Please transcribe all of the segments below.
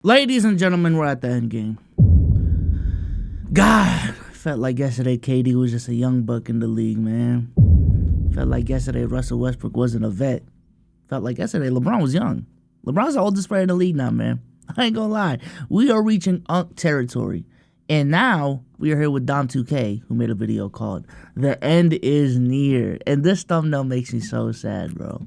Ladies and gentlemen, we're at the end game. God, felt like yesterday KD was just a young buck in the league, man. Felt like yesterday Russell Westbrook wasn't a vet. Felt like yesterday LeBron was young. LeBron's the oldest player in the league now, man. I ain't gonna lie. We are reaching Unk territory. And now we are here with Dom2K, who made a video called The End Is Near. And this thumbnail makes me so sad, bro.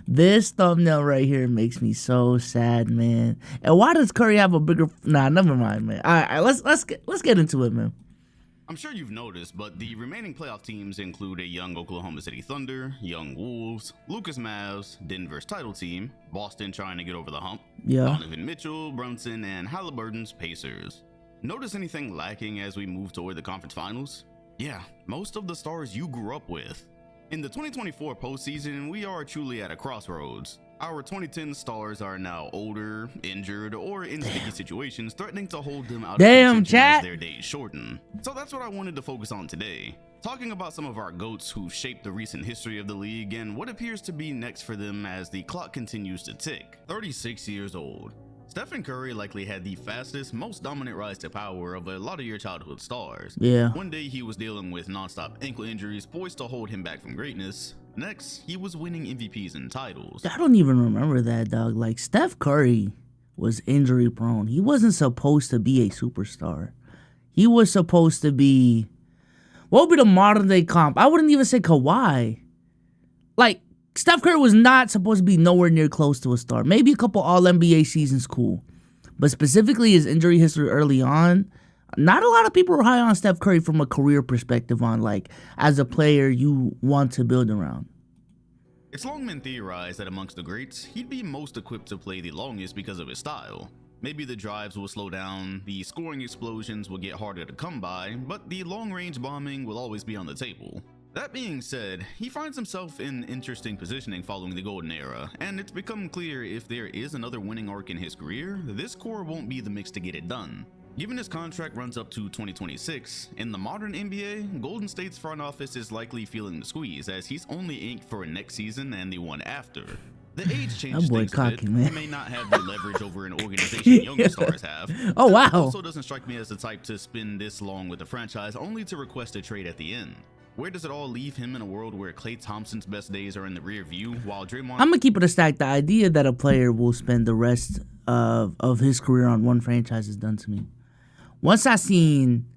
This thumbnail right here makes me so sad, man. And why does Curry have a bigger... Nah, never mind, man. All right, let's get into it, man. I'm sure you've noticed, but the remaining playoff teams include a young Oklahoma City Thunder, young Wolves, Lucas Mavs, Denver's title team, Boston trying to get over the hump, Donovan Mitchell, Brunson, and Halliburton's Pacers. Notice anything lacking as we move toward the conference finals? Yeah, most of the stars you grew up with. In the 2024 postseason, we are truly at a crossroads. Our 2010 stars are now older, injured, or in sticky situations, threatening to hold them out of contention as their days shorten. So that's what I wanted to focus on today. Talking about some of our GOATs who've shaped the recent history of the league and what appears to be next for them as the clock continues to tick. 36 years old. Stephen Curry likely had the fastest, most dominant rise to power of a lot of your childhood stars. Yeah. One day he was dealing with non-stop ankle injuries poised to hold him back from greatness. Next, he was winning MVPs and titles. I don't even remember that, dog. Like, Steph Curry was injury prone. He wasn't supposed to be a superstar. He was supposed to be... What would be the modern day comp? I wouldn't even say Kawhi. Like, Steph Curry was not supposed to be nowhere near close to a star. Maybe a couple All-NBA seasons, cool. But specifically his injury history early on, not a lot of people were high on Steph Curry from a career perspective on, like, as a player you want to build around. It's long been theorized that amongst the greats, he'd be most equipped to play the longest because of his style. Maybe the drives will slow down, the scoring explosions will get harder to come by, but the long-range bombing will always be on the table. That being said, he finds himself in interesting positioning following the golden era, and it's become clear if there is another winning arc in his career, this core won't be the mix to get it done. Given his contract runs up to 2026, in the modern NBA, Golden State's front office is likely feeling the squeeze as he's only inked for next season and the one after. The age changes things a bit. He may not have the leverage over an organization younger stars have. Oh, wow. Also doesn't strike me as the type to spend this long with the franchise only to request a trade at the end. Where does it all leave him in a world where Klay Thompson's best days are in the rear view while Draymond... I'm gonna keep it a stack. The idea that a player will spend the rest of his career on one franchise is done to me. Once I seen,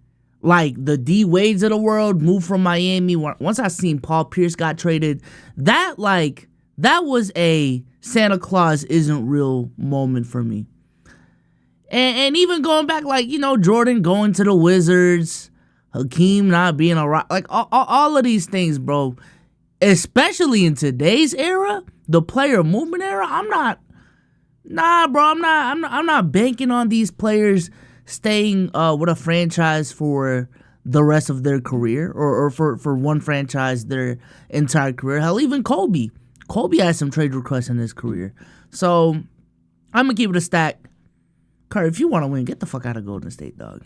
like, the D Wades of the world move from Miami, once I seen Paul Pierce got traded, that was a Santa Claus isn't real moment for me. And even going back, like, you know, Jordan going to the Wizards, Hakeem not being a rock, like all of these things, bro. Especially in today's era, the player movement era, I'm not banking on these players staying with a franchise for the rest of their career or for one franchise their entire career. Hell, even Kobe has some trade requests in his career. So I'm gonna keep it a stack. Curry, if you want to win, get the fuck out of Golden State, dog.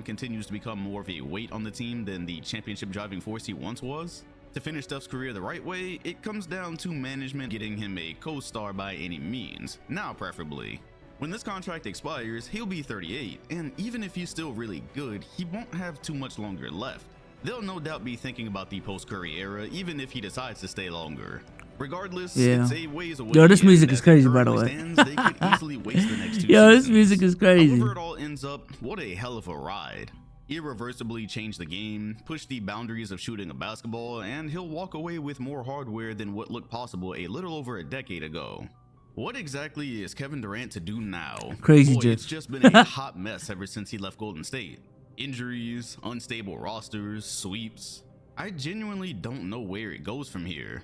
Continues to become more of a weight on the team than the championship driving force he once was. To finish Steph's career the right way, it comes down to management getting him a co-star by any means, now preferably. When this contract expires, he'll be 38, and even if he's still really good, he won't have too much longer left. They'll no doubt be thinking about the post-Curry era, even if he decides to stay longer. Regardless, it's a ways away. Yo, this music is crazy, by the way. They could easily waste the next 2 Yo, seasons. this music is crazy. However it all ends up, what a hell of a ride. Irreversibly change the game, push the boundaries of shooting a basketball, and he'll walk away with more hardware than what looked possible a little over a decade ago. What exactly is Kevin Durant to do now? Crazy. Boy, it's just been a hot mess ever since he left Golden State. Injuries, unstable rosters, sweeps. I genuinely don't know where it goes from here.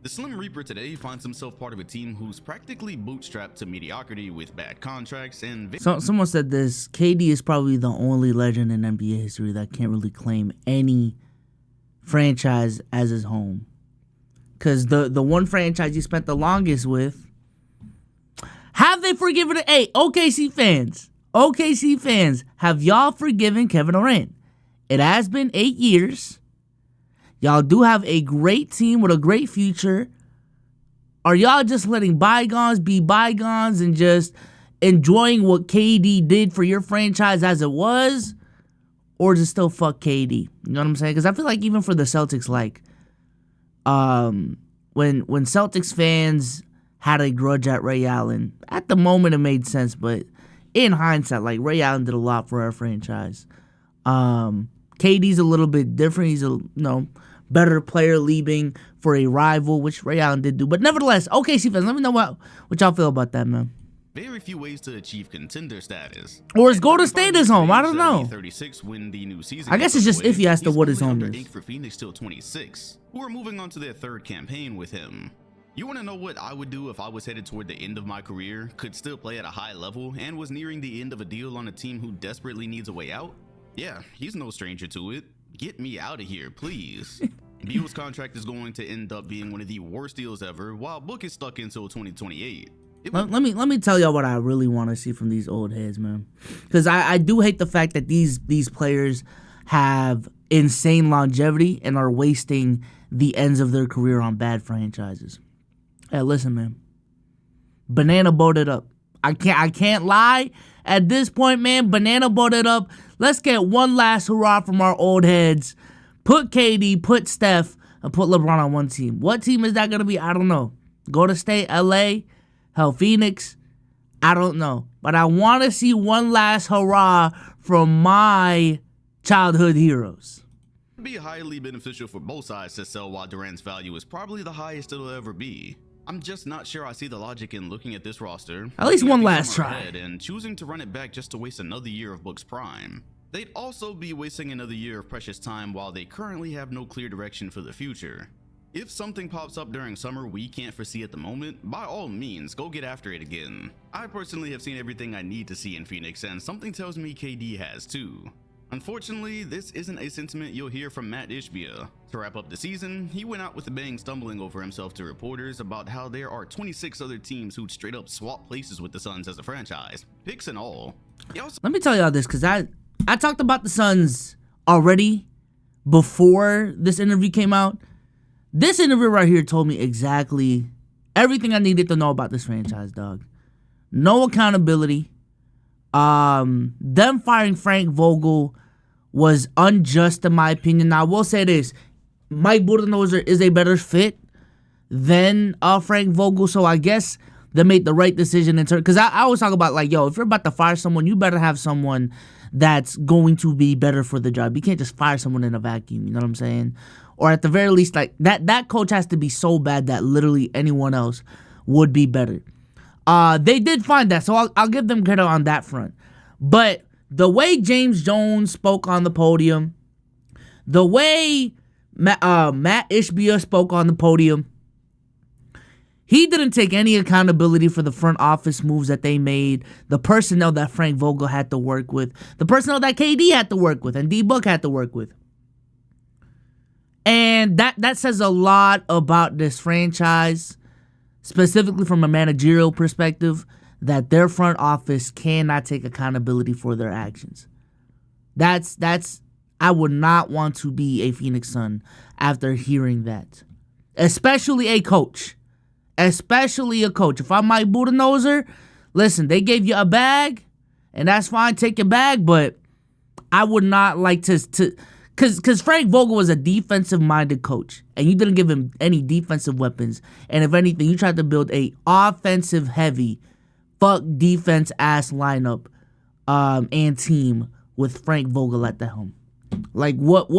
The Slim Reaper today finds himself part of a team who's practically bootstrapped to mediocrity with bad contracts and... Someone said this, KD is probably the only legend in NBA history that can't really claim any franchise as his home. Because the one franchise he spent the longest with, have they forgiven it? Hey, OKC fans, have y'all forgiven Kevin Durant? It has been 8 years. Y'all do have a great team with a great future. Are y'all just letting bygones be bygones and just enjoying what KD did for your franchise as it was, or is it still fuck KD? You know what I'm saying? Because I feel like even for the Celtics, like, when Celtics fans had a grudge at Ray Allen, at the moment it made sense, but in hindsight, like, Ray Allen did a lot for our franchise. KD's a little bit different. He's a better player leaving for a rival, which Ray Allen did do. But nevertheless, OKC fans, let me know what y'all feel about that, man. Very few ways to achieve contender status. Or is Golden State his home? I don't know. 36 when the new season I guess it's just iffy as to what his home is. For Phoenix till 26, who are moving on to their third campaign with him. You want to know what I would do if I was headed toward the end of my career, could still play at a high level, and was nearing the end of a deal on a team who desperately needs a way out? Yeah, he's no stranger to it. Get me out of here, please. Beal's contract is going to end up being one of the worst deals ever, while Book is stuck until 2028. Let me tell y'all what I really want to see from these old heads, man. Because I do hate the fact that these players have insane longevity and are wasting the ends of their career on bad franchises. Hey, listen, man. Banana boat it up. I can't lie. At this point, man, banana boat it up. Let's get one last hurrah from our old heads. Put KD, put Steph, and put LeBron on one team. What team is that going to be? I don't know. Golden State, LA, hell, Phoenix. I don't know. But I want to see one last hurrah from my childhood heroes. It'd be highly beneficial for both sides to sell while Durant's value is probably the highest it'll ever be. I'm just not sure I see the logic in looking at this roster, at least one last try, and choosing to run it back just to waste another year of Book's prime. They'd also be wasting another year of precious time while they currently have no clear direction for the future. If something pops up during summer we can't foresee at the moment, by all means, go get after it again. I personally have seen everything I need to see in Phoenix, and something tells me KD has too. Unfortunately, this isn't a sentiment you'll hear from Matt Ishbia. To wrap up the season, he went out with a bang, stumbling over himself to reporters about how there are 26 other teams who'd straight up swap places with the Suns as a franchise, picks and all. Let me tell y'all this, because I talked about the Suns already before this interview came out. This interview right here told me exactly everything I needed to know about this franchise, dog. No accountability. Them firing Frank Vogel was unjust in my opinion. Now I will say this, Mike Budenholzer is a better fit than Frank Vogel, so I guess they made the right decision in turn. Because I always talk about, like, yo, if you're about to fire someone, you better have someone that's going to be better for the job. You can't just fire someone in a vacuum, you know what I'm saying? Or at the very least, like, that coach has to be so bad that literally anyone else would be better. They did find that, so I'll give them credit on that front. But the way James Jones spoke on the podium, the way Matt Ishbia spoke on the podium, he didn't take any accountability for the front office moves that they made, the personnel that Frank Vogel had to work with, the personnel that KD had to work with, and D-Book had to work with. And that says a lot about this franchise, specifically from a managerial perspective, that their front office cannot take accountability for their actions. I would not want to be a Phoenix Sun after hearing that. Especially a coach. Especially a coach. If I'm Mike Budenholzer, listen, they gave you a bag, and that's fine, take your bag, but I would not like to because Frank Vogel was a defensive-minded coach, and you didn't give him any defensive weapons. And if anything, you tried to build a offensive-heavy, fuck defense-ass lineup and team with Frank Vogel at the helm. Like, what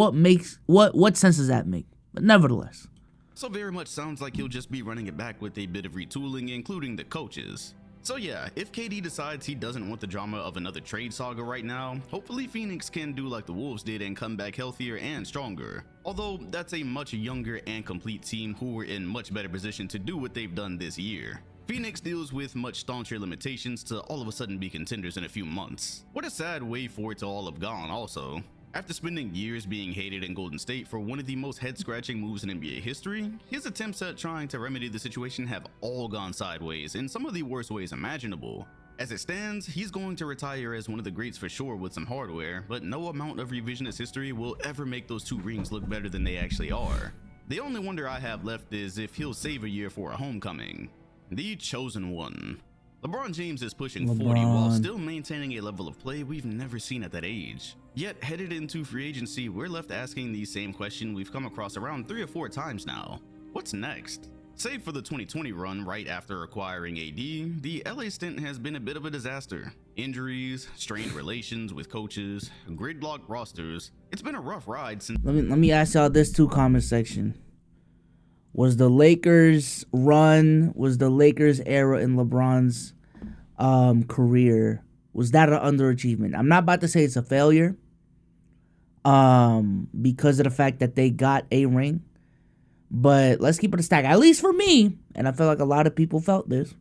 sense does that make? But nevertheless. So very much sounds like he'll just be running it back with a bit of retooling, including the coaches. So yeah, if KD decides he doesn't want the drama of another trade saga right now, hopefully Phoenix can do like the Wolves did and come back healthier and stronger. Although that's a much younger and complete team who are in much better position to do what they've done this year. Phoenix deals with much stauncher limitations to all of a sudden be contenders in a few months. What a sad way for it to all have gone also. After spending years being hated in Golden State for one of the most head-scratching moves in NBA history, his attempts at trying to remedy the situation have all gone sideways in some of the worst ways imaginable. As it stands, he's going to retire as one of the greats for sure with some hardware, but no amount of revisionist history will ever make those two rings look better than they actually are. The only wonder I have left is if he'll save a year for a homecoming. The chosen one. LeBron James is pushing 40 while still maintaining a level of play we've never seen at that age. Yet, headed into free agency, we're left asking the same question we've come across around 3 or 4 times now. What's next? Save for the 2020 run right after acquiring AD, the LA stint has been a bit of a disaster. Injuries, strained relations with coaches, gridlocked rosters. It's been a rough ride since... Let me ask y'all this too, comment section. Was the Lakers run, was the Lakers era in LeBron's career, was that an underachievement? I'm not about to say it's a failure because of the fact that they got a ring. But let's keep it a stack. At least for me, and I feel like a lot of people felt this,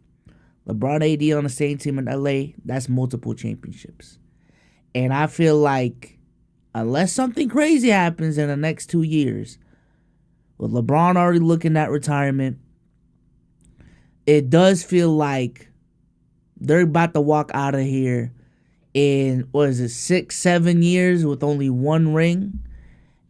LeBron AD on the same team in LA, that's multiple championships. And I feel like unless something crazy happens in the next 2 years, with LeBron already looking at retirement, it does feel like they're about to walk out of here in, 6, 7 years with only one ring.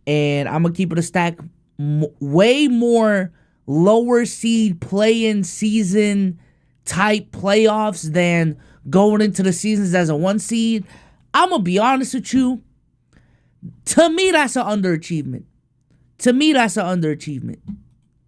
And I'm going to keep it a stack. Way more lower seed play-in season type playoffs than going into the seasons as a 1 seed. I'm going to be honest with you. To me, that's an underachievement.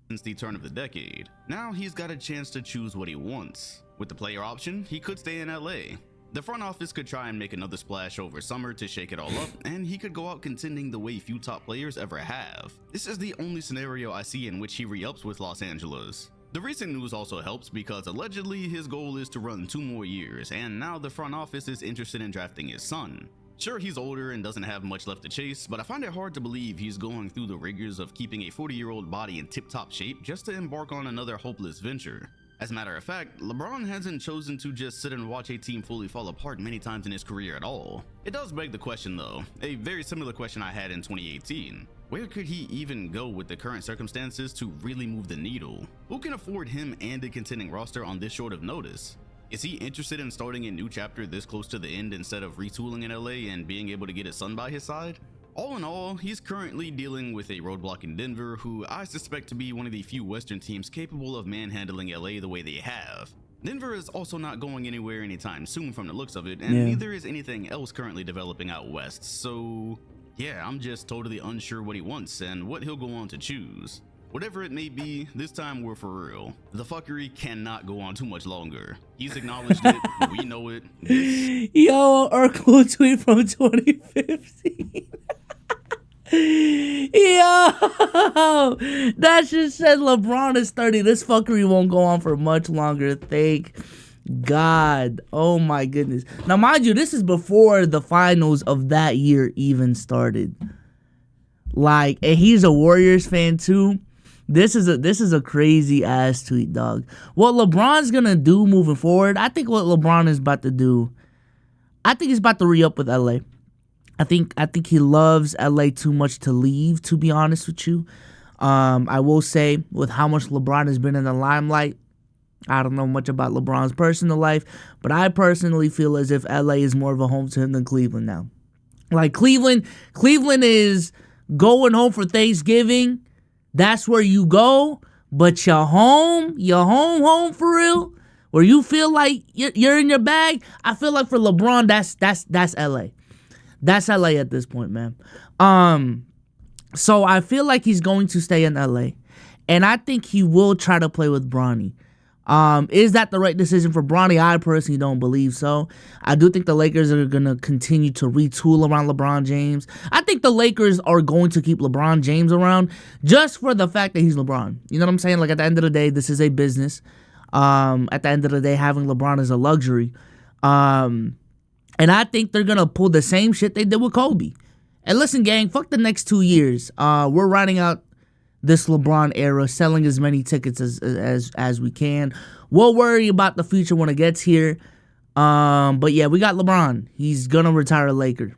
Since the turn of the decade, now he's got a chance to choose what he wants. With the player option, he could stay in LA. The front office could try and make another splash over summer to shake it all up, and he could go out contending the way few top players ever have. This is the only scenario I see in which he re-ups with Los Angeles. The recent news also helps because allegedly his goal is to run 2 more years, and now the front office is interested in drafting his son. Sure, he's older and doesn't have much left to chase, but I find it hard to believe he's going through the rigors of keeping a 40-year-old body in tip-top shape just to embark on another hopeless venture. As a matter of fact, LeBron hasn't chosen to just sit and watch a team fully fall apart many times in his career at all. It does beg the question though, a very similar question I had in 2018. Where could he even go with the current circumstances to really move the needle? Who can afford him and a contending roster on this short of notice? Is he interested in starting a new chapter this close to the end instead of retooling in LA and being able to get his son by his side? All in all, he's currently dealing with a roadblock in Denver, who I suspect to be one of the few Western teams capable of manhandling LA the way they have. Denver is also not going anywhere anytime soon from the looks of it, and neither is anything else currently developing out west, so yeah, I'm just totally unsure what he wants and what he'll go on to choose. Whatever it may be, this time we're for real. The fuckery cannot go on too much longer. He's acknowledged it, we know it. Yo, Urkel tweet from 2015. Yo, that shit said LeBron is 30. This fuckery won't go on for much longer. Thank God. Oh my goodness. Now, mind you, this is before the finals of that year even started. Like, and he's a Warriors fan too. This is a crazy ass tweet, dog. What LeBron's gonna do moving forward, I think what LeBron is about to do, I think he's about to re-up with LA. I think he loves LA too much to leave, to be honest with you. I will say, with how much LeBron has been in the limelight, I don't know much about LeBron's personal life, but I personally feel as if LA is more of a home to him than Cleveland now. Like Cleveland is going home for Thanksgiving. That's where you go, but you're home for real, where you feel like you're in your bag. I feel like for LeBron, that's LA. That's LA at this point, man. So I feel like he's going to stay in LA, and I think he will try to play with Bronny. Is that the right decision for Bronny? I personally don't believe so. I do think the Lakers are going to continue to retool around LeBron James. I think the Lakers are going to keep LeBron James around just for the fact that he's LeBron. You know what I'm saying? Like, at the end of the day, this is a business. At the end of the day, having LeBron is a luxury. And I think they're going to pull the same shit they did with Kobe. And listen, gang, fuck the next 2 years. We're riding out this LeBron era, selling as many tickets as we can. We'll worry about the future when it gets here. But yeah, we got LeBron. He's going to retire a Laker.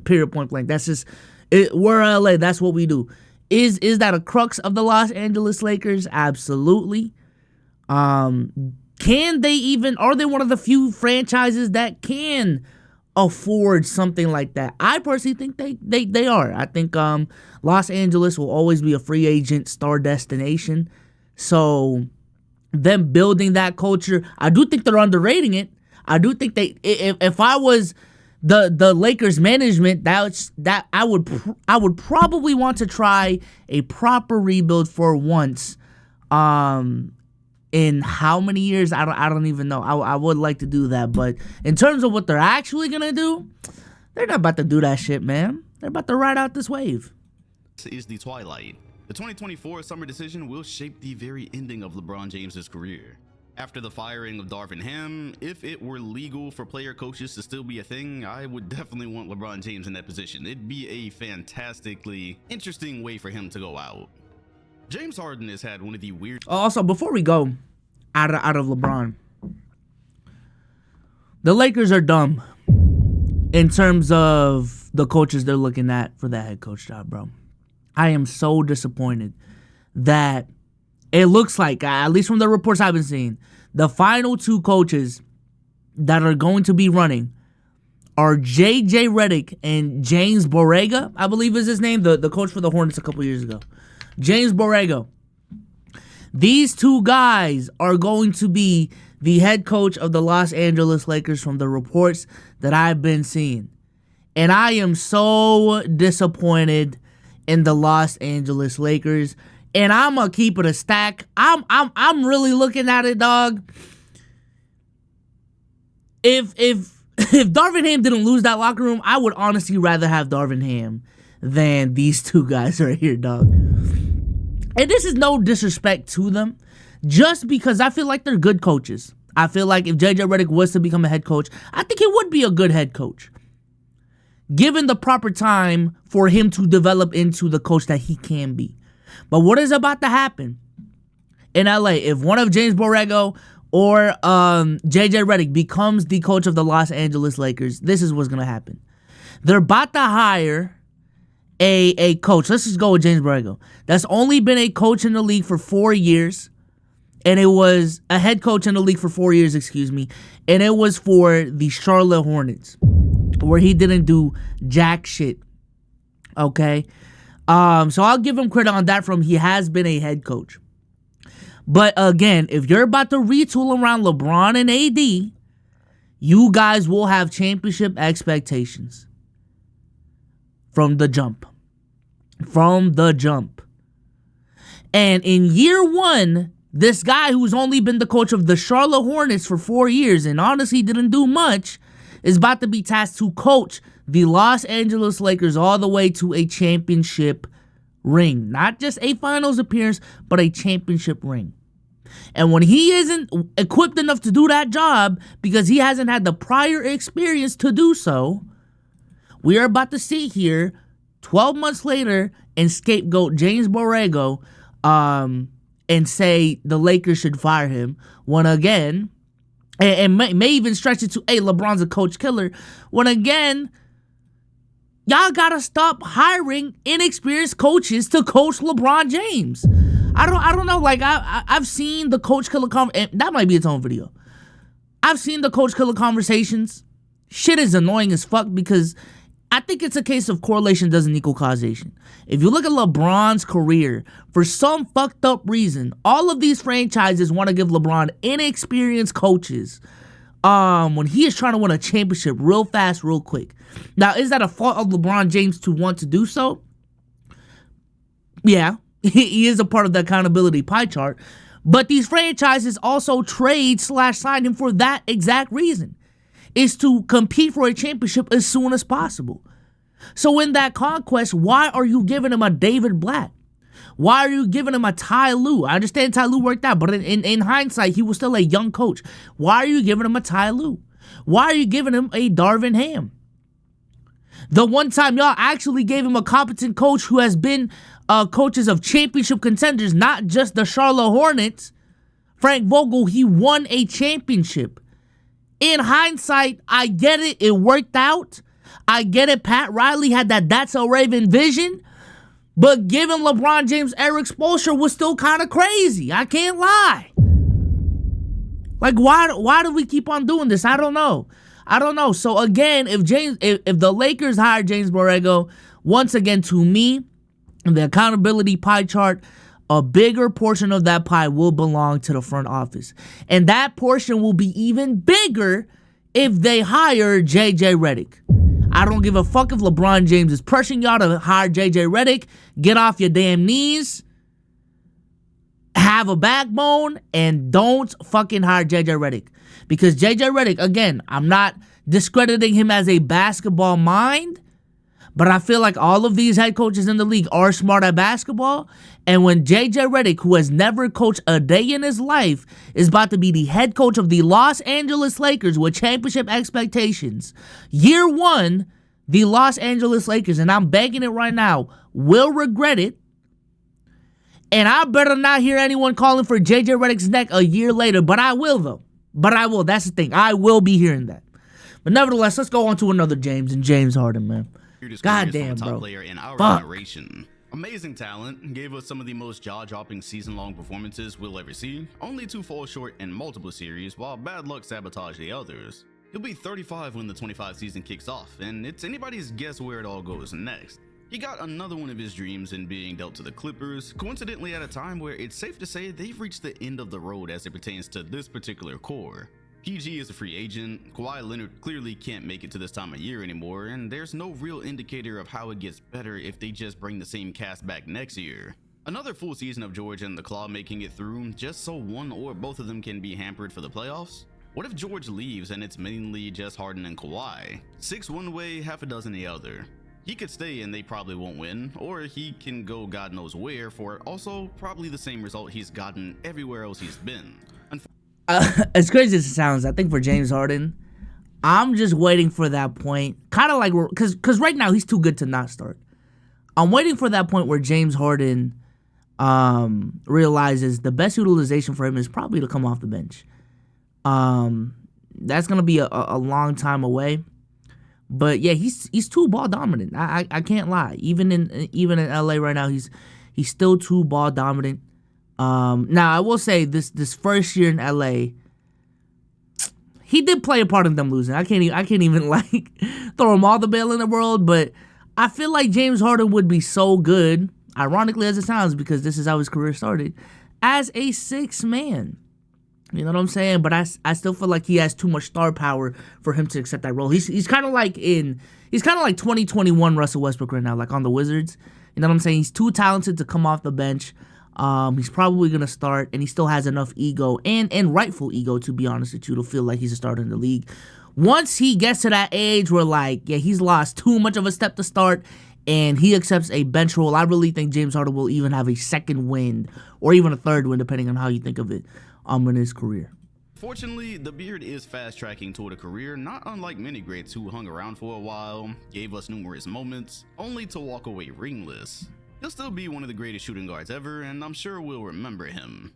Period, point blank. That's just it. We're LA. That's what we do. Is that a crux of the Los Angeles Lakers? Absolutely. Can they even, are they one of the few franchises that can afford something like that? I personally think they are. I think Los Angeles will always be a free agent star destination. So them building that culture. I do think they're underrating it. I do think if I was the Lakers management, that I would probably want to try a proper rebuild for once. In how many years? I don't even know. I would like to do that, but in terms of what they're actually gonna do, they're not about to do that shit, man. They're about to ride out this wave. This is the twilight. The 2024 summer decision will shape the very ending of LeBron James's career. After the firing of Darvin Ham, if it were legal for player coaches to still be a thing, I would definitely want LeBron James in that position. It'd be a fantastically interesting way for him to go out. James Harden has had one of the weird... Also, before we go out of LeBron, the Lakers are dumb in terms of the coaches they're looking at for that head coach job, bro. I am so disappointed that it looks like, at least from the reports I've been seeing, the final two coaches that are going to be running are J.J. Redick and James Borrego, I believe is his name, the coach for the Hornets a couple years ago. James Borrego. These two guys are going to be the head coach of the Los Angeles Lakers from the reports that I've been seeing. And I am so disappointed in the Los Angeles Lakers. And I'm gonna keep it a stack. I'm really looking at it, dog. If Darvin Ham didn't lose that locker room, I would honestly rather have Darvin Ham than these two guys right here, dog. And this is no disrespect to them, just because I feel like they're good coaches. I feel like if JJ Redick was to become a head coach, I think he would be a good head coach, given the proper time for him to develop into the coach that he can be. But what is about to happen in LA, if one of James Borrego or JJ Redick becomes the coach of the Los Angeles Lakers, this is what's going to happen. They're about to hire a coach. Let's just go with James Borrego. That's only been a coach in the league for 4 years. And it was a head coach in the league for 4 years, and it was for the Charlotte Hornets, where he didn't do jack shit. Okay? So I'll give him credit on that from he has been a head coach. But again, if you're about to retool around LeBron and AD, you guys will have championship expectations from the jump. From the jump. And in year one, this guy who's only been the coach of the Charlotte Hornets for 4 years and honestly didn't do much is about to be tasked to coach the Los Angeles Lakers all the way to a championship ring. Not just a finals appearance, but a championship ring. And when he isn't equipped enough to do that job because he hasn't had the prior experience to do so, we are about to sit here 12 months later and scapegoat James Borrego and say the Lakers should fire him when again, and may even stretch it to, hey, LeBron's a coach killer, when again, y'all gotta stop hiring inexperienced coaches to coach LeBron James. I don't know. Like I've seen the coach killer that might be its own video. I've seen the coach killer conversations. Shit is annoying as fuck because I think it's a case of correlation doesn't equal causation. If you look at LeBron's career, for some fucked up reason, all of these franchises want to give LeBron inexperienced coaches when he is trying to win a championship real fast, real quick. Now, is that a fault of LeBron James to want to do so? Yeah, he is a part of the accountability pie chart. But these franchises also trade/sign him for that exact reason. Is to compete for a championship as soon as possible. So in that conquest, why are you giving him a David Blatt? Why are you giving him a Ty Lue? I understand Ty Lue worked out, but in hindsight, he was still a young coach. Why are you giving him a Ty Lue? Why are you giving him a Darvin Ham? The one time y'all actually gave him a competent coach who has been coaches of championship contenders, not just the Charlotte Hornets, Frank Vogel, he won a championship. In hindsight, I get it. It worked out. I get it. Pat Riley had that That's a Raven vision. But giving LeBron James Eric Spoelstra was still kind of crazy. I can't lie. Like, why do we keep on doing this? I don't know. So again, if the Lakers hire James Borrego, once again, to me, the accountability pie chart, a bigger portion of that pie will belong to the front office. And that portion will be even bigger if they hire JJ Redick. I don't give a fuck if LeBron James is pressuring y'all to hire JJ Redick. Get off your damn knees. Have a backbone and don't fucking hire JJ Redick. Because JJ Redick, again, I'm not discrediting him as a basketball mind, but I feel like all of these head coaches in the league are smart at basketball. And when JJ Redick, who has never coached a day in his life, is about to be the head coach of the Los Angeles Lakers with championship expectations, year one, the Los Angeles Lakers, and I'm begging it right now, will regret it. And I better not hear anyone calling for JJ Redick's neck a year later, but I will, though. But I will. That's the thing. I will be hearing that. But nevertheless, let's go on to another James and James Harden, man. God damn, bro. Player in our Fuck. generation. Amazing talent, gave us some of the most jaw-dropping season-long performances we'll ever see, only to fall short in multiple series while bad luck sabotaged the others. He'll be 35 when the 25 season kicks off, and it's anybody's guess where it all goes next. He got another one of his dreams in being dealt to the Clippers, coincidentally at a time where it's safe to say they've reached the end of the road as it pertains to this particular core. PG is a free agent, Kawhi Leonard clearly can't make it to this time of year anymore, and there's no real indicator of how it gets better if they just bring the same cast back next year. Another full season of George and the Claw making it through just so one or both of them can be hampered for the playoffs? What if George leaves and it's mainly just Harden and Kawhi? 6 one way, half a dozen the other. He could stay and they probably won't win, or he can go God knows where for also probably the same result he's gotten everywhere else he's been. As crazy as it sounds, I think for James Harden, I'm just waiting for that point. Kind of like, because right now he's too good to not start. I'm waiting for that point where James Harden realizes the best utilization for him is probably to come off the bench. That's gonna be a long time away. But yeah, he's too ball dominant. I can't lie. Even in LA right now, he's still too ball dominant. Now I will say this first year in LA, he did play a part in them losing. I can't even like throw him all the bail in the world, but I feel like James Harden would be so good, ironically as it sounds, because this is how his career started, as a 6th man. You know what I'm saying? But I still feel like he has too much star power for him to accept that role. He's kind of like 2021 Russell Westbrook right now, like on the Wizards. You know what I'm saying? He's too talented to come off the bench. He's probably gonna start, and he still has enough ego and rightful ego, to be honest with you, to feel like he's a starter in the league. Once he gets to that age where, like, yeah, he's lost too much of a step to start, and he accepts a bench role, I really think James Harden will even have a second wind, or even a third wind, depending on how you think of it, in his career. Fortunately, the beard is fast-tracking toward a career not unlike many greats who hung around for a while, gave us numerous moments, only to walk away ringless. He'll still be one of the greatest shooting guards ever, and I'm sure we'll remember him.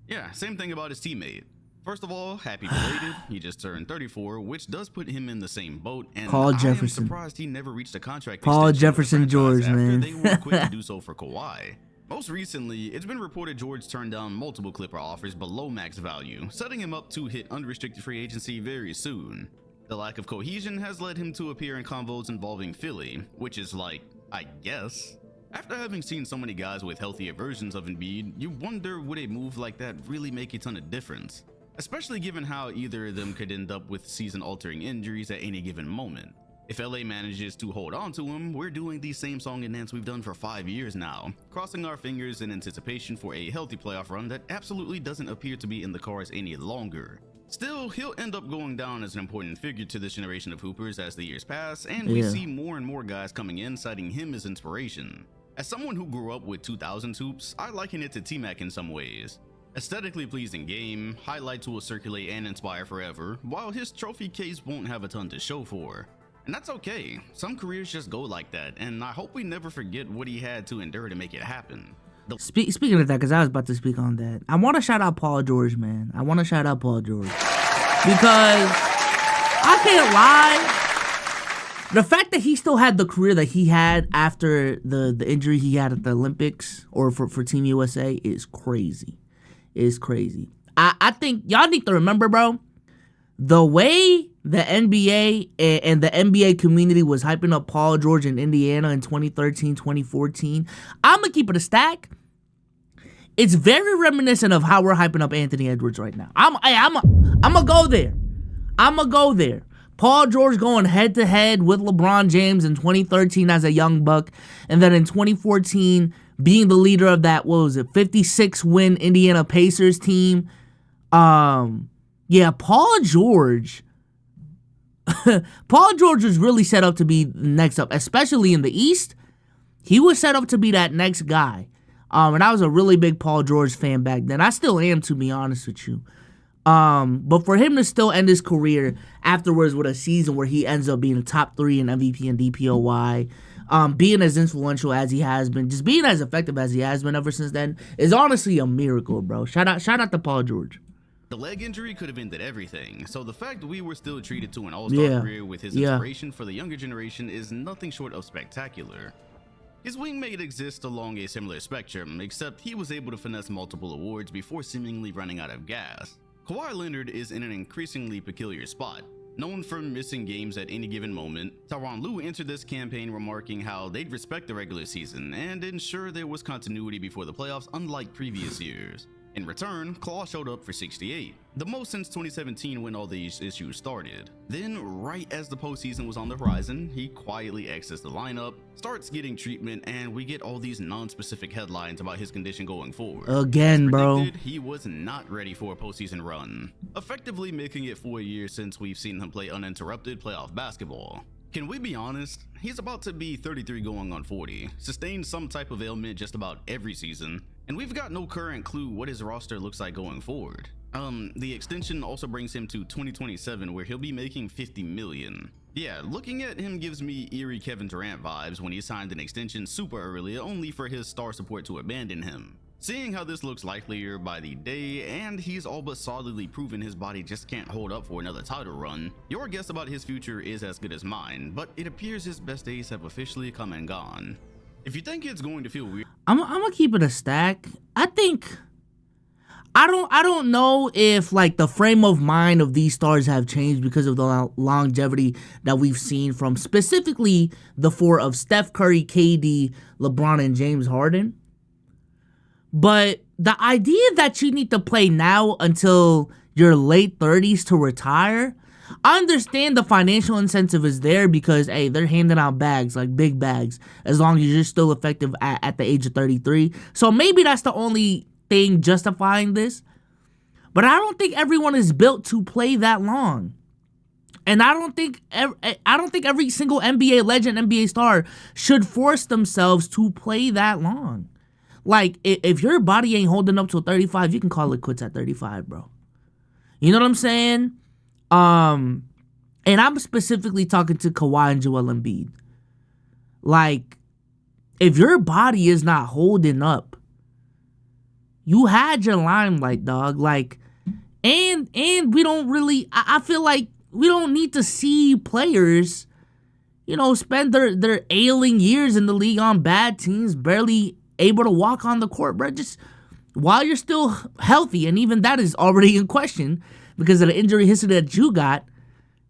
Yeah, same thing about his teammate. First of all, happy belated, he just turned 34, which does put him in the same boat, and Paul I Jefferson. am surprised he never reached a contract Paul extension Jefferson with the franchise George, after man. they were quick to do so for Kawhi. Most recently, it's been reported George turned down multiple Clipper offers below max value, setting him up to hit unrestricted free agency very soon. The lack of cohesion has led him to appear in convos involving Philly, which is like, I guess. After having seen so many guys with healthier versions of Embiid, you wonder would a move like that really make a ton of difference, especially given how either of them could end up with season-altering injuries at any given moment. If LA manages to hold on to him, we're doing the same song and dance we've done for 5 years now, crossing our fingers in anticipation for a healthy playoff run that absolutely doesn't appear to be in the cards any longer. Still, he'll end up going down as an important figure to this generation of hoopers as the years pass, and we see more and more guys coming in citing him as inspiration. As someone who grew up with 2000s hoops, I liken it to T-Mac in some ways. Aesthetically pleasing game, highlights will circulate and inspire forever, while his trophy case won't have a ton to show for. And that's okay, some careers just go like that, and I hope we never forget what he had to endure to make it happen. Speaking of that, because I was about to speak on that, I want to shout out Paul George, man. I want to shout out Paul George. Because I can't lie, the fact that he still had the career that he had after the injury he had at the Olympics or for Team USA is crazy. It's crazy. I think y'all need to remember, bro, the way the NBA and the NBA community was hyping up Paul George in Indiana in 2013, 2014. I'm going to keep it a stack. It's very reminiscent of how we're hyping up Anthony Edwards right now. I'm gonna go there. I'm gonna go there. Paul George going head to head with LeBron James in 2013 as a young buck, and then in 2014 being the leader of that, what was it, 56 win Indiana Pacers team. Yeah, Paul George was really set up to be next up, especially in the East. He was set up to be that next guy. And I was a really big Paul George fan back then. I still am, to be honest with you. But for him to still end his career afterwards with a season where he ends up being top 3 in MVP and DPOY, being as influential as he has been, just being as effective as he has been ever since then, is honestly a miracle, bro. Shout out to Paul George. The leg injury could have ended everything, so the fact we were still treated to an all-star career with his inspiration for the younger generation is nothing short of spectacular. His wingmate exists along a similar spectrum, except he was able to finesse multiple awards before seemingly running out of gas. Kawhi Leonard is in an increasingly peculiar spot. Known for missing games at any given moment, Tyronn Lue entered this campaign remarking how they'd respect the regular season and ensure there was continuity before the playoffs, unlike previous years. In return, Claw showed up for 68, the most since 2017 when all these issues started. Then, right as the postseason was on the horizon, he quietly exits the lineup, starts getting treatment, and we get all these non-specific headlines about his condition going forward. Again, bro. He was not ready for a postseason run, effectively making it 4 years since we've seen him play uninterrupted playoff basketball. Can we be honest? He's about to be 33 going on 40, sustained some type of ailment just about every season, and we've got no current clue what his roster looks like going forward. The extension also brings him to 2027 where he'll be making $50 million. Yeah, looking at him gives me eerie Kevin Durant vibes when he signed an extension super early only for his star support to abandon him. Seeing how this looks likelier by the day, and he's all but solidly proven his body just can't hold up for another title run, your guess about his future is as good as mine, but it appears his best days have officially come and gone. If you think it's going to feel weird, I'm gonna keep it a stack. I don't know if like the frame of mind of these stars have changed because of the longevity that we've seen from specifically the 4 of Steph Curry, KD, LeBron, and James Harden. But the idea that you need to play now until your late 30s to retire, I understand the financial incentive is there because, hey, they're handing out bags, like big bags, as long as you're still effective at the age of 33. So maybe that's the only thing justifying this. But I don't think everyone is built to play that long. And I don't think every single NBA legend, NBA star should force themselves to play that long. Like, if your body ain't holding up till 35, you can call it quits at 35, bro. You know what I'm saying? And I'm specifically talking to Kawhi and Joel Embiid. Like, if your body is not holding up, you had your limelight, dog. Like, and we don't really, I feel like we don't need to see players, you know, spend their ailing years in the league on bad teams, barely able to walk on the court, bro. Just while you're still healthy, and even that is already in question because of the injury history that you got,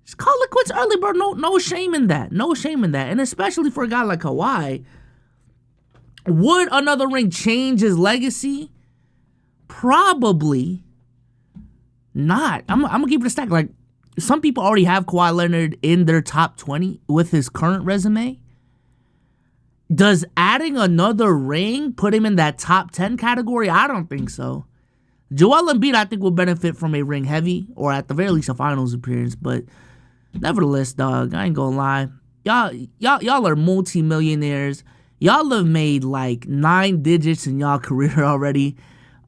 just call it quits early, bro. No shame in that. No shame in that. And especially for a guy like Kawhi, would another ring change his legacy? Probably not. I'm gonna keep it a stack. Like, some people already have Kawhi Leonard in their top 20 with his current resume. Does adding another ring put him in that top 10 category? I don't think so. Joel Embiid, I think, will benefit from a ring heavy, or at the very least a finals appearance. But nevertheless, dog, I ain't gonna lie. Y'all are multi-millionaires. Y'all have made like 9 digits in y'all career already.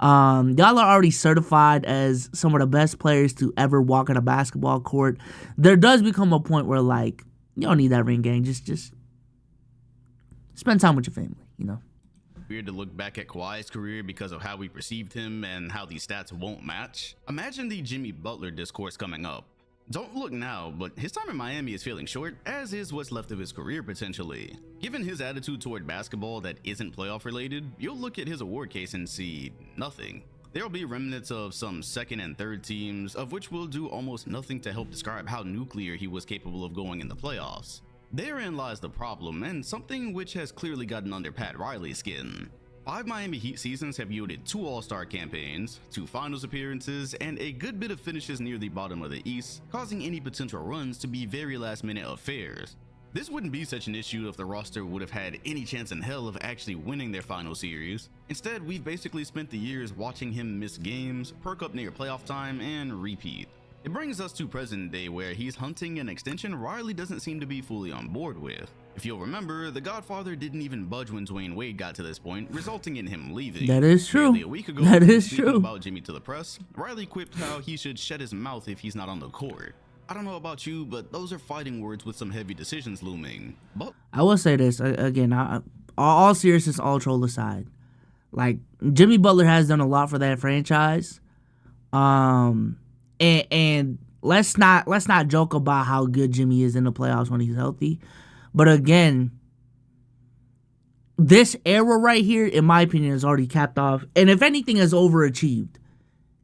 Y'all are already certified as some of the best players to ever walk on a basketball court. There does become a point where, like, you don't need that ring gang. Just spend time with your family, you know? Weird to look back at Kawhi's career because of how we perceived him and how these stats won't match. Imagine the Jimmy Butler discourse coming up. Don't look now, but his time in Miami is feeling short, as is what's left of his career potentially. Given his attitude toward basketball that isn't playoff related, you'll look at his award case and see nothing. There'll be remnants of some second and third teams, of which will do almost nothing to help describe how nuclear he was capable of going in the playoffs. Therein lies the problem, and something which has clearly gotten under Pat Riley's skin. 5 Miami Heat seasons have yielded 2 All-Star campaigns, 2 finals appearances, and a good bit of finishes near the bottom of the East, causing any potential runs to be very last-minute affairs. This wouldn't be such an issue if the roster would have had any chance in hell of actually winning their final series. Instead, we've basically spent the years watching him miss games, perk up near playoff time, and repeat. It brings us to present day where he's hunting an extension Riley doesn't seem to be fully on board with. If you'll remember, the Godfather didn't even budge when Dwayne Wade got to this point, resulting in him leaving. That is true. Barely a week ago, that is true. About Jimmy to the press, Riley quipped how he should shut his mouth if he's not on the court. I don't know about you, but those are fighting words with some heavy decisions looming. But I will say this again, all seriousness, all troll aside. Like, Jimmy Butler has done a lot for that franchise. And let's not joke about how good Jimmy is in the playoffs when he's healthy. But again, this era right here, in my opinion, is already capped off. And if anything, has overachieved.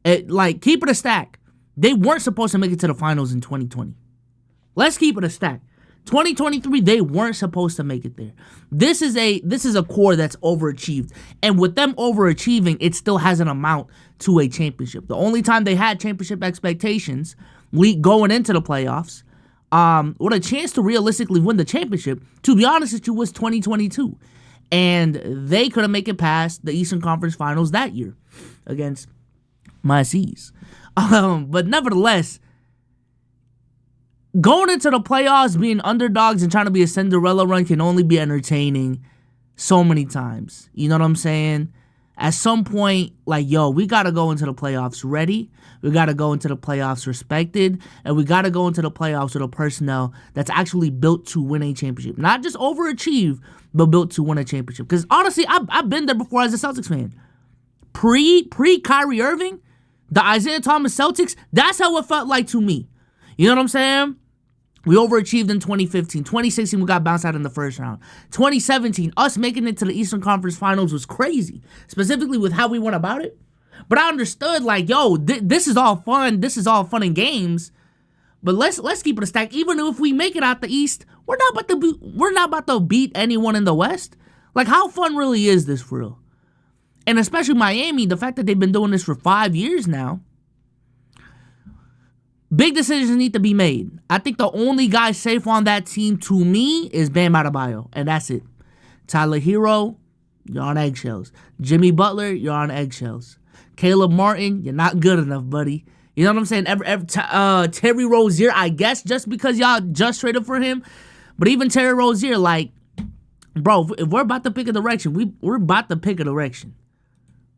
Keep it a stack. They weren't supposed to make it to the finals in 2020. Let's keep it a stack. 2023, they weren't supposed to make it there. This is a core that's overachieved. And with them overachieving, it still hasn't amount to a championship. The only time they had championship expectations, going into the playoffs, with a chance to realistically win the championship, to be honest with you, was 2022. And they couldn't make it past the Eastern Conference Finals that year against my C's. But nevertheless, going into the playoffs, being underdogs and trying to be a Cinderella run can only be entertaining so many times. You know what I'm saying? At some point, we got to go into the playoffs ready. We got to go into the playoffs respected. And we got to go into the playoffs with a personnel that's actually built to win a championship. Not just overachieve, but built to win a championship. Because honestly, I've been there before as a Celtics fan. Pre-Kyrie Irving, the Isaiah Thomas Celtics, that's how it felt like to me. You know what I'm saying? We overachieved in 2015. 2016, we got bounced out in the first round. 2017, us making it to the Eastern Conference Finals was crazy, specifically with how we went about it. But I understood, this is all fun. This is all fun and games. But let's keep it a stack. Even if we make it out the East, we're not about to beat anyone in the West. How fun really is this for real? And especially Miami, the fact that they've been doing this for 5 years now. Big decisions need to be made. I think the only guy safe on that team to me is Bam Adebayo, and that's it. Tyler Hero, you're on eggshells. Jimmy Butler, you're on eggshells. Caleb Martin, you're not good enough, buddy. You know what I'm saying? Terry Rozier, I guess, just because y'all just traded for him. But even Terry Rozier, bro, if we're about to pick a direction, we're about to pick a direction.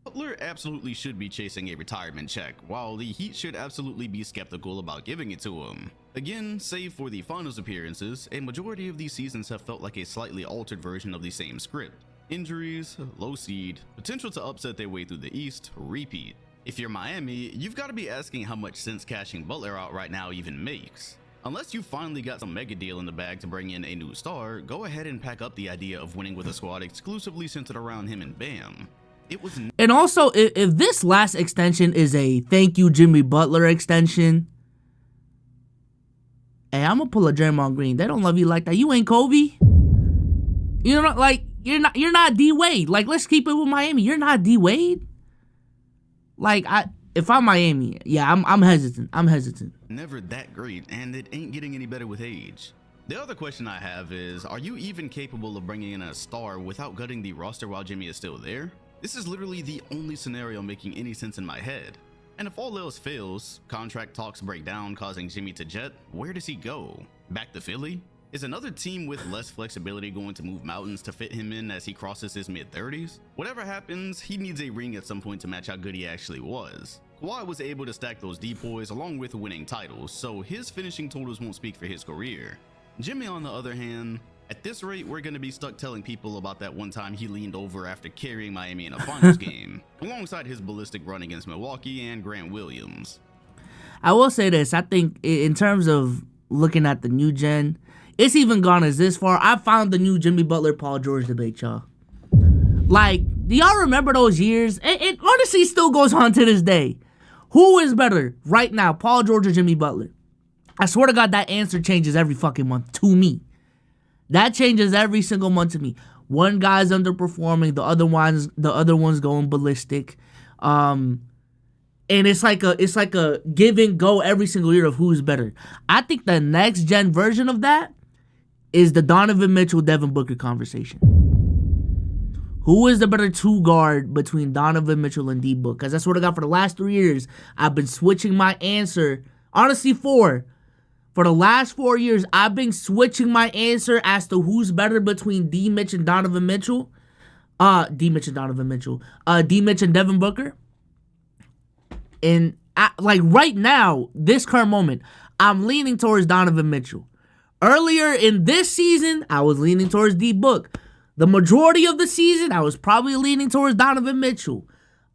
Butler absolutely should be chasing a retirement check, while the Heat should absolutely be skeptical about giving it to him. Again, save for the finals appearances, a majority of these seasons have felt like a slightly altered version of the same script. Injuries, low seed, potential to upset their way through the East, repeat. If you're Miami, you've got to be asking how much sense cashing Butler out right now even makes. Unless you finally got some mega deal in the bag to bring in a new star, go ahead and pack up the idea of winning with a squad exclusively centered around him and Bam. And also, if this last extension is a thank you Jimmy Butler extension, hey, I'm gonna pull a Draymond Green. They don't love you like that. You ain't Kobe. You know, you're not D Wade. Let's keep it with Miami. You're not D Wade. If I'm Miami, yeah, I'm hesitant. Never that great, and it ain't getting any better with age. The other question I have is, are you even capable of bringing in a star without gutting the roster while Jimmy is still there? This is literally the only scenario making any sense in my head. And if all else fails, contract talks break down causing Jimmy to jet, where does he go? Back to Philly? Is another team with less flexibility going to move mountains to fit him in as he crosses his mid-30s? Whatever happens, he needs a ring at some point to match how good he actually was. Kawhi was able to stack those depoys along with winning titles, so his finishing totals won't speak for his career. Jimmy, on the other hand, at this rate, we're going to be stuck telling people about that one time he leaned over after carrying Miami in a finals game, alongside his ballistic run against Milwaukee and Grant Williams. I will say this. I think in terms of looking at the new gen, it's even gone as this far. I found the new Jimmy Butler, Paul George debate, y'all. Do y'all remember those years? It honestly still goes on to this day. Who is better right now, Paul George or Jimmy Butler? I swear to God, that answer changes every fucking month to me. That changes every single month to me. One guy's underperforming, the other one's going ballistic. And it's like a give and go every single year of who's better. I think the next gen version of that is the Donovan Mitchell, Devin Booker conversation. Who is the better two guard between Donovan Mitchell and D Book? Because that's what I got for the last 3 years. I've been switching my answer. Honestly, 4. For the last 4 years, I've been switching my answer as to who's better between D Mitch and Donovan Mitchell. D Mitch and Devin Booker. And right now, this current moment, I'm leaning towards Donovan Mitchell. Earlier in this season, I was leaning towards D Book. The majority of the season, I was probably leaning towards Donovan Mitchell.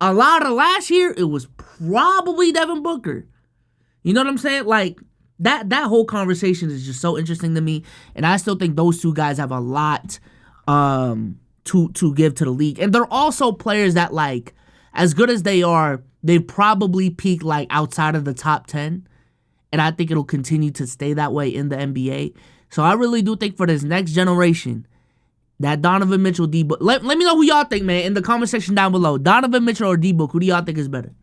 A lot of last year, it was probably Devin Booker. You know what I'm saying? Like, that whole conversation is just so interesting to me. And I still think those two guys have a lot to give to the league. And they're also players that, like, as good as they are, they probably peak, like, outside of the top 10. And I think it'll continue to stay that way in the NBA. So I really do think for this next generation, that Donovan Mitchell, D-Book. Let me know who y'all think, man, in the comment section down below. Donovan Mitchell or D-Book, who do y'all think is better?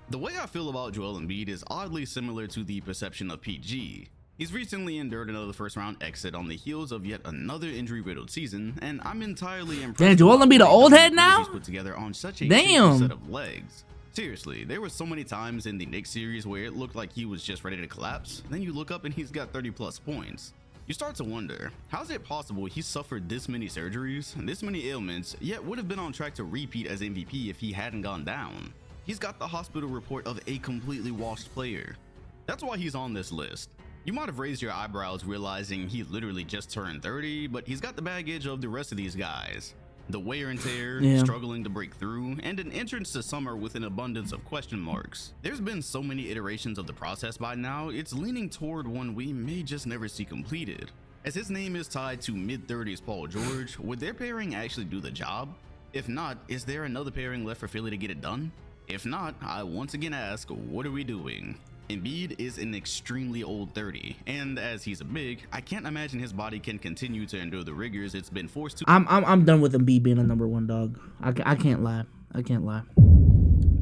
The way I feel about Joel Embiid is oddly similar to the perception of PG. He's recently endured another first-round exit on the heels of yet another injury-riddled season, and I'm entirely impressed. Damn, Joel Embiid the old head now? He's put together on such a set of legs. Seriously, there were so many times in the Knicks series where it looked like he was just ready to collapse. Then you look up and he's got 30+ points. You start to wonder, how is it possible he suffered this many surgeries, this many ailments, yet would have been on track to repeat as MVP if he hadn't gone down? He's got the hospital report of a completely washed player. That's why he's on this list. You might have raised your eyebrows realizing he literally just turned 30, but he's got the baggage of the rest of these guys. The wear and tear, struggling to break through, and an entrance to summer with an abundance of question marks. There's been so many iterations of the process by now, it's leaning toward one we may just never see completed. As his name is tied to mid-30s Paul George, would their pairing actually do the job? If not, is there another pairing left for Philly to get it done? If not, I once again ask, what are we doing? Embiid is an extremely old 30, and as he's a big, I can't imagine his body can continue to endure the rigors it's been forced to. I'm done with Embiid being a number 1 dog. I can't lie. I can't lie.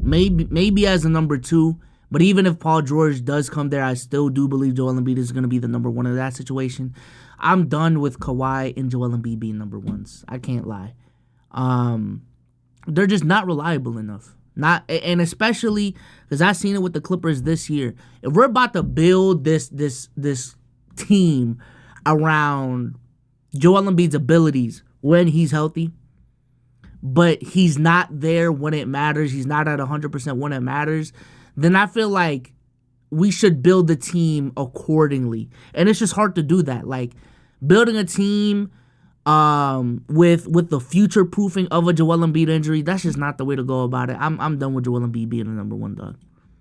Maybe as a number 2, but even if Paul George does come there, I still do believe Joel Embiid is going to be the number 1 in that situation. I'm done with Kawhi and Joel Embiid being number 1s. I can't lie. They're just not reliable enough. And especially because I've seen it with the Clippers this year. If we're about to build this team around Joel Embiid's abilities when he's healthy, but he's not there when it matters, he's not at 100% when it matters, then I feel like we should build the team accordingly. And it's just hard to do that. Like, building a team with the future proofing of a Joel Embiid injury, that's just not the way to go about it. I'm done with Joel Embiid being the number 1 dog.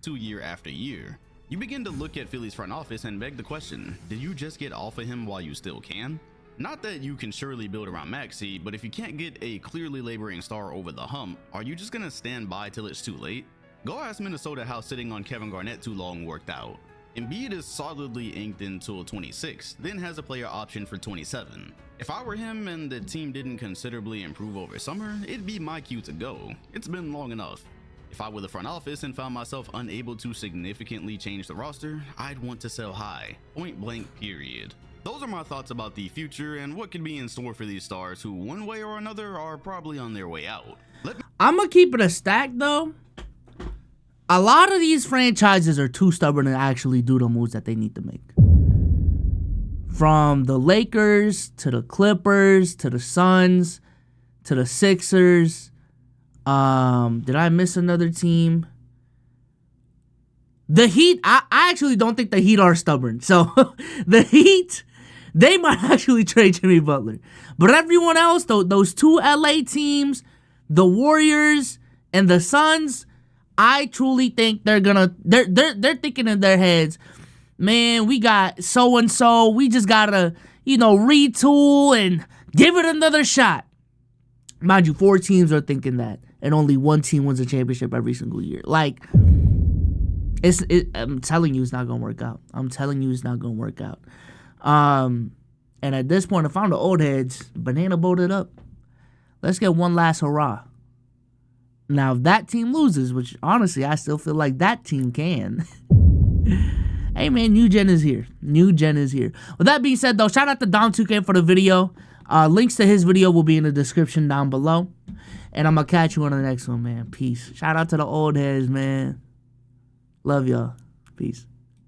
Year after year, you begin to look at Philly's front office and beg the question, did you just get off of him while you still can? Not that you can surely build around Maxey, but if you can't get a clearly laboring star over the hump, are you just gonna stand by till it's too late? Go ask Minnesota how sitting on Kevin Garnett too long worked out. Embiid is solidly inked until 26, then has a player option for 27. If I were him and the team didn't considerably improve over summer, it'd be my cue to go. It's been long enough. If I were the front office and found myself unable to significantly change the roster, I'd want to sell high. Point blank, period. Those are my thoughts about the future and what could be in store for these stars who, one way or another, are probably on their way out. I'm gonna keep it a stack though. A lot of these franchises are too stubborn to actually do the moves that they need to make. From the Lakers to the Clippers to the Suns to the Sixers. Did I miss another team? The Heat. I actually don't think the Heat are stubborn. So the Heat, they might actually trade Jimmy Butler. But everyone else, those 2 LA teams, the Warriors and the Suns, I truly think they're thinking in their heads, man, we got so-and-so, we just gotta, retool and give it another shot. Mind you, 4 teams are thinking that, and only 1 team wins a championship every single year. Like, I'm telling you, it's not gonna work out. And at this point, if I'm the old heads, banana boat it up. Let's get one last hurrah. Now, if that team loses, which honestly, I still feel like that team can. Hey, man, new gen is here. New gen is here. With that being said, though, shout out to Dom2K for the video. Links to his video will be in the description down below. And I'm going to catch you on the next one, man. Peace. Shout out to the old heads, man. Love y'all. Peace.